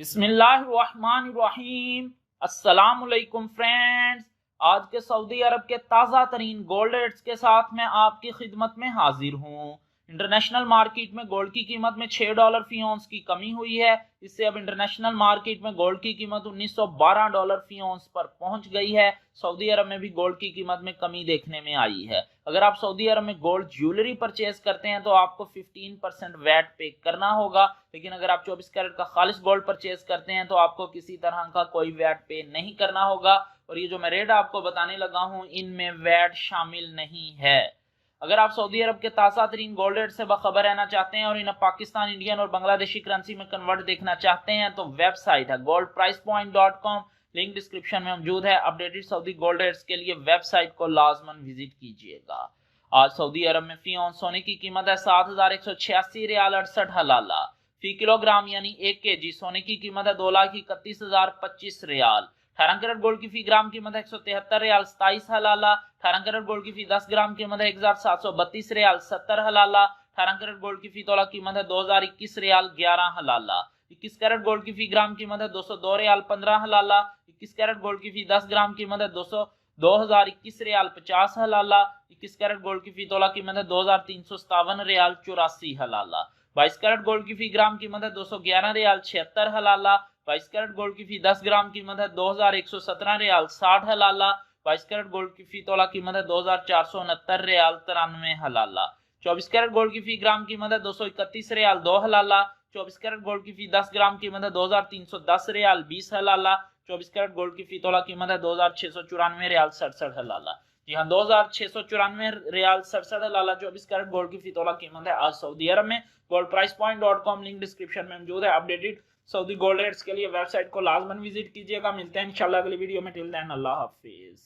बिस्मिल्लाहिर्रहमानिर्रहीम। अस्सलामुअलैकुम फ्रेंड्स, आज के सऊदी अरब के ताज़ा तरीन गोल्ड रेट्स के साथ मैं आपकी खिदमत में हाजिर हूँ। इंटरनेशनल मार्केट में गोल्ड की कीमत में $6 फी औंस की कमी हुई है। इससे अब इंटरनेशनल मार्केट में गोल्ड की कीमत $1912 फी औंस पर पहुंच गई है। सऊदी अरब में भी गोल्ड की कीमत में कमी देखने में आई है। अगर आप सऊदी अरब में गोल्ड ज्वेलरी परचेज करते हैं तो आपको 15% वैट पे करना होगा, लेकिन अगर आप 24 कैरेट का खालिस गोल्ड परचेज करते हैं तो आपको किसी तरह का कोई वैट पे नहीं करना होगा। और ये जो मैं रेट आपको बताने लगा हूं इनमें वैट शामिल नहीं है। अगर आप सऊदी अरब के ताज़ा तरीन गोल्ड रेट से बाखबर रहना चाहते हैं और इन्हें पाकिस्तान, इंडियन और बांग्लादेशी करेंसी में कन्वर्ट देखना चाहते हैं तो वेबसाइट है goldpricepoint.com, लिंक डिस्क्रिप्शन में मौजूद है। अपडेटेड सऊदी गोल्ड रेट्स के लिए वेबसाइट को लाजमन विजिट कीजिएगा। आज सऊदी अरब में फी औंस सोने की कीमत है 7,186 रियाल 68 हलाला। फी किलोग्राम यानी 1 kg सोने की कीमत है 2,31,025 रियाल। 18 कैरेट गोल्ड की फी ग्राम कीमत है 173 रियाल 27 हलाला। 18 कैरेट गोल्ड की फी 10 ग्राम कीमत है 1,732 रियाल 70 हलाला। 18 कैरेट गोल्ड की फी तोला कीमत है 2021 रियाल 11 हलाला। 21 कैरेट गोल्ड की फी ग्राम कीमत है 202 रियाल 15 हलाला। 21 कैरेट गोल्ड की फी 10 ग्राम कीमत है 2021 रियाल 50 हलाला। 21 कैरेट गोल्ड की फी तोला कीमत है 2,357 रियाल 84 हलाला। 22 कैरेट गोल्ड की फी ग्राम कीमत है 211 रियाल 76 हलाला। 22 कैरेट गोल्ड की फी 10 ग्राम कीमत है 2,117 रियाल 60 हलाला। 22 कैरेट गोल्ड की फी तोला कीमत है 2,469 रियाल 93 हलाला। 24 कैरेट गोल्ड की फी ग्राम कीमत है 231 रियाल 2 हलाला। 24 कैरेट गोल्ड की फी 10 ग्राम कीमत है 2,310 रियाल 20 हलाला। 24 कैरेट गोल्ड की फी तोला कीमत है 2,694 रियाल 67 हलाला। जी हाँ, 2,694 रियाल 67 हलाला 24 कैरेट गोल्ड की फी तोला कीमत है आज सऊदी अरब में। goldpricepoint.com लिंक डिस्क्रिप्शन में मौजूद है। अपडेटेड सऊदी गोल्ड रेट्स के लिए वेबसाइट को लाजमन विजिट कीजिएगा। मिलते हैं इंशाल्लाह अगली वीडियो में। टिल देन अल्लाह हाफिज।